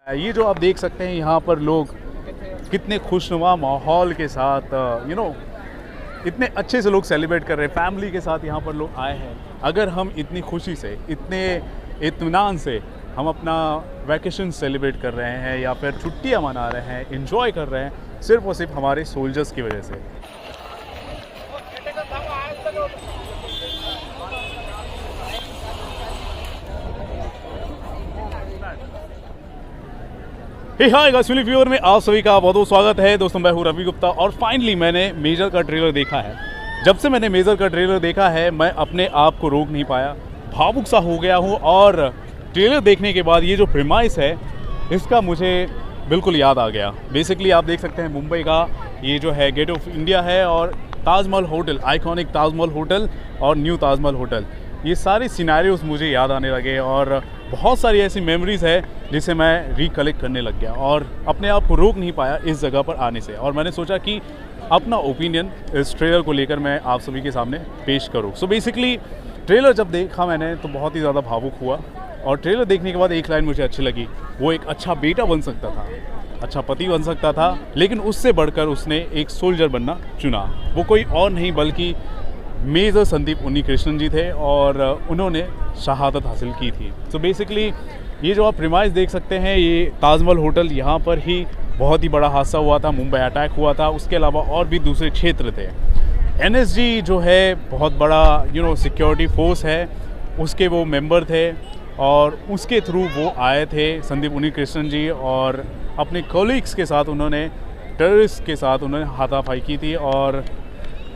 ये जो आप देख सकते हैं यहाँ पर लोग कितने खुशनुमा माहौल के साथ इतने अच्छे से लोग सेलिब्रेट कर रहे हैं, फैमिली के साथ यहाँ पर लोग आए हैं। अगर हम इतनी खुशी से, इतने इत्मीनान से हम अपना वैकेशन सेलिब्रेट कर रहे हैं या फिर छुट्टियाँ मना रहे हैं, एंजॉय कर रहे हैं, सिर्फ और सिर्फ हमारे सोल्जर्स की वजह से। हाय गाइस, फिल्म व्यूअर में आप सभी का बहुत बहुत स्वागत है। दोस्तों मैं हूं रवि गुप्ता और फाइनली मैंने मेजर का ट्रेलर देखा है। जब से मैंने मेजर का ट्रेलर देखा है मैं अपने आप को रोक नहीं पाया, भावुक सा हो गया हूं। और ट्रेलर देखने के बाद ये जो प्रीमाइस है इसका मुझे बिल्कुल याद आ गया। बेसिकली आप देख सकते हैं मुंबई का ये जो है गेट ऑफ इंडिया है और Taj Mahal hotel, iconic Taj Mahal hotel और न्यू ताजमहल होटल, ये सारे सिनेरियोज मुझे याद आने लगे और बहुत सारी ऐसी मेमोरीज़ है जिसे मैं रिकलेक्ट करने लग गया और अपने आप को रोक नहीं पाया इस जगह पर आने से। और मैंने सोचा कि अपना ओपिनियन इस ट्रेलर को लेकर मैं आप सभी के सामने पेश करूं। सो बेसिकली ट्रेलर जब देखा मैंने तो बहुत ही ज़्यादा भावुक हुआ और ट्रेलर देखने के बाद एक लाइन मुझे अच्छी लगी, वो एक अच्छा बेटा बन सकता था, अच्छा पति बन सकता था, लेकिन उससे बढ़कर उसने एक सोल्जर बनना चुना। वो कोई और नहीं बल्कि मेजर संदीप उन्नीकृष्णन जी थे और उन्होंने शहादत हासिल की थी। तो बेसिकली ये जो आप प्रीमाइस देख सकते हैं, ये ताजमहल होटल, यहाँ पर ही बहुत ही बड़ा हादसा हुआ था, मुंबई अटैक हुआ था। उसके अलावा और भी दूसरे क्षेत्र थे। एनएसजी जो है बहुत बड़ा सिक्योरिटी फोर्स है, उसके वो मेंबर थे और उसके थ्रू वो आए थे संदीप उन्नीकृष्णन जी और अपने कॉलीग्स के साथ उन्होंने टेररिस्ट के साथ उन्होंने हाथापाई की थी और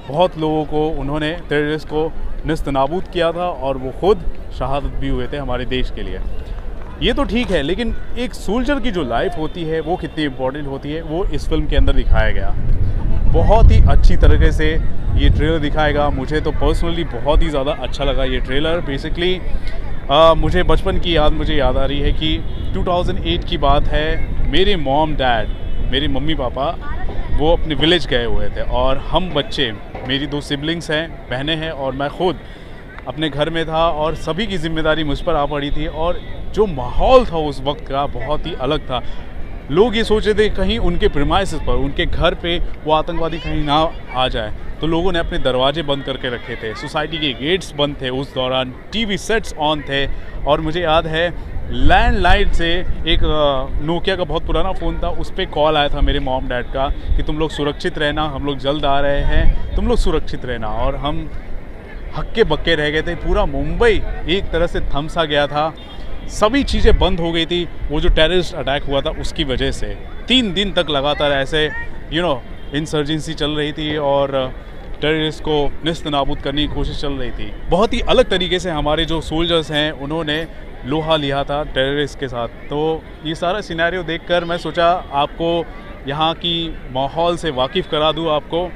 बहुत लोगों को उन्होंने टेररिस्ट को निस्तनाबूद किया था और वो खुद शहादत भी हुए थे हमारे देश के लिए। ये तो ठीक है, लेकिन एक सोल्जर की जो लाइफ होती है वो कितनी इम्पोर्टेंट होती है वो इस फिल्म के अंदर दिखाया गया। बहुत ही अच्छी तरीके से ये ट्रेलर दिखाएगा। मुझे तो पर्सनली बहुत ही ज़्यादा अच्छा लगा ये ट्रेलर। बेसिकली मुझे बचपन की मुझे याद आ रही है कि 2008 की बात है। मेरे मॉम डैड, मेरे मम्मी पापा वो अपने विलेज गए हुए थे और हम बच्चे, मेरी 2 सिबलिंग्स हैं, बहनें हैं और मैं खुद अपने घर में था और सभी की जिम्मेदारी मुझ पर आ पड़ी थी। और जो माहौल था उस वक्त का बहुत ही अलग था। लोग ये सोच रहे थे कहीं उनके प्रीमाइसेस पर, उनके घर पे वो आतंकवादी कहीं ना आ जाए, तो लोगों ने अपने दरवाजे बंद करके रखे थे, सोसाइटी के गेट्स बंद थे, उस दौरान टीवी सेट्स ऑन थे। और मुझे याद है लैंडलाइन से एक नोकिया का बहुत पुराना फ़ोन था, उस पर कॉल आया था मेरे मॉम डैड का कि तुम लोग सुरक्षित रहना, हम लोग जल्द आ रहे हैं, तुम लोग सुरक्षित रहना। और हम हक्के बक्के रह गए थे। पूरा मुंबई एक तरह से थम सा गया था, सभी चीज़ें बंद हो गई थी वो जो टेररिस्ट अटैक हुआ था उसकी वजह से। 3 दिन तक लगातार ऐसे इंसर्जेंसी चल रही थी और टेररिस्ट को निस्तनाबूद करने की कोशिश चल रही थी। बहुत ही अलग तरीके से हमारे जो सोल्जर्स हैं उन्होंने लोहा लिया था टेररिस्ट के साथ। तो ये सारा सिनेरियो देखकर मैं सोचा आपको यहाँ की माहौल से वाकिफ़ करा दूँ आपको।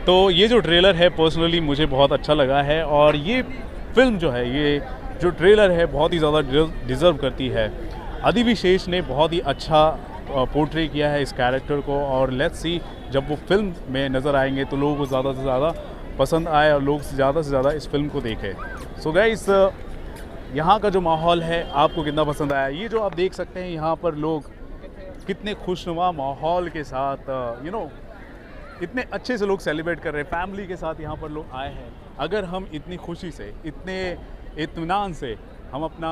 तो ये जो ट्रेलर है पर्सनली मुझे बहुत अच्छा लगा है और ये फिल्म जो है, ये जो ट्रेलर है बहुत ही ज़्यादा डिज़र्व करती है। अधिविशेष ने बहुत ही अच्छा पोर्ट्रे किया है इस कैरेक्टर को और लेट्स सी जब वो फिल्म में नज़र आएंगे तो लोगों को ज़्यादा से ज़्यादा पसंद आए और लोग ज़्यादा से ज़्यादा इस फिल्म को देखें। सो गाइस, यहाँ का जो माहौल है आपको कितना पसंद आया? ये जो आप देख सकते हैं यहाँ पर लोग कितने खुशनुमा माहौल के साथ इतने अच्छे से लोग सेलिब्रेट कर रहे हैं, फैमिली के साथ यहाँ पर लोग आए हैं। अगर हम इतनी खुशी से, इतने इत्मीनान से हम अपना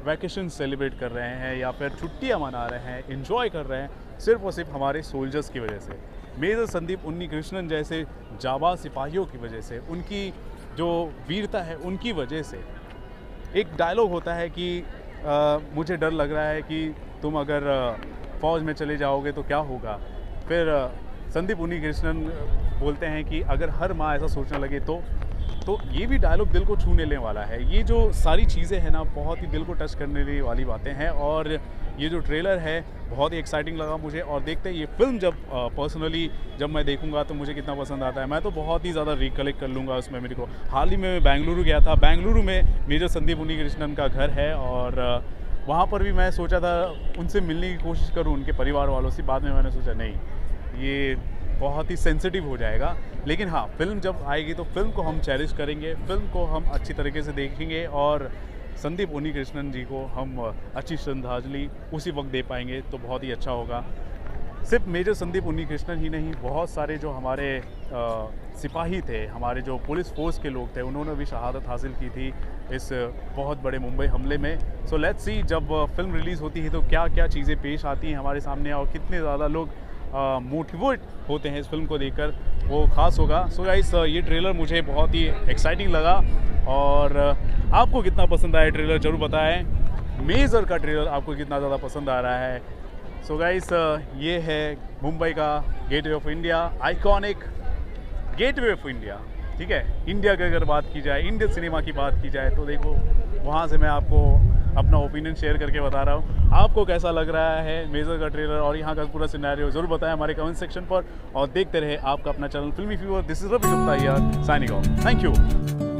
वैकेशन सेलिब्रेट कर रहे हैं या फिर छुट्टियाँ मना रहे हैं, एंजॉय कर रहे हैं, सिर्फ और सिर्फ हमारे सोल्जर्स की वजह से, मेजर संदीप उन्नीकृष्णन जैसे जाबाज सिपाहियों की वजह से, उनकी जो वीरता है उनकी वजह से। एक डायलॉग होता है कि मुझे डर लग रहा है कि तुम अगर फ़ौज में चले जाओगे तो क्या होगा। फिर संदीप उन्नीकृष्णन बोलते हैं कि अगर हर माँ ऐसा सोचने लगे तो ये भी डायलॉग दिल को छूने लेने वाला है। ये जो सारी चीज़ें हैं ना बहुत ही दिल को टच करने वाली बातें हैं और ये जो ट्रेलर है बहुत ही एक्साइटिंग लगा मुझे। और देखते हैं ये फिल्म जब पर्सनली जब मैं देखूंगा तो मुझे कितना पसंद आता है। मैं तो बहुत ही ज़्यादा रिकलेक्ट कर लूँगा उसमें। मेरे को हाल ही में मैं बेंगलुरु गया था, बेंगलुरु में मेजर संदीप उन्नीकृष्णन का घर है और वहाँ पर भी मैं सोचा था उनसे मिलने की कोशिश करूँ, उनके परिवार वालों से। बाद में मैंने सोचा नहीं, ये बहुत ही सेंसिटिव हो जाएगा। लेकिन हाँ, फिल्म जब आएगी तो फिल्म को हम चेरिश करेंगे, फिल्म को हम अच्छी तरीके से देखेंगे और संदीप उन्नीकृष्णन जी को हम अच्छी श्रद्धांजलि उसी वक्त दे पाएंगे तो बहुत ही अच्छा होगा। सिर्फ मेजर संदीप उन्नीकृष्णन ही नहीं, बहुत सारे जो हमारे सिपाही थे, हमारे जो पुलिस फोर्स के लोग थे, उन्होंने भी शहादत हासिल की थी इस बहुत बड़े मुंबई हमले में। सो लेट्स सी जब फिल्म रिलीज़ होती है तो क्या क्या चीज़ें पेश आती हैं हमारे सामने और कितने ज़्यादा लोग मोटिवेट होते हैं इस फिल्म को देखकर, वो ख़ास होगा। सो गाइस ये ट्रेलर मुझे बहुत ही एक्साइटिंग लगा और आपको कितना पसंद आया ट्रेलर ज़रूर बताएं। मेजर का ट्रेलर आपको कितना ज़्यादा पसंद आ रहा है। सो गाइस ये है मुंबई का gateway of India, iconic gateway of India. ठीक है, इंडिया की अगर बात की जाए, इंडियन सिनेमा की बात की जाए तो देखो वहाँ से मैं आपको अपना ओपिनियन शेयर करके बता रहा हूँ। आपको कैसा लग रहा है मेजर का ट्रेलर और यहाँ का पूरा सिनेरियो ज़रूर बताएं हमारे कमेंट सेक्शन पर और देखते रहे आपका अपना channel Filmy fever. This is Ravi Gupta here signing off. Thank you.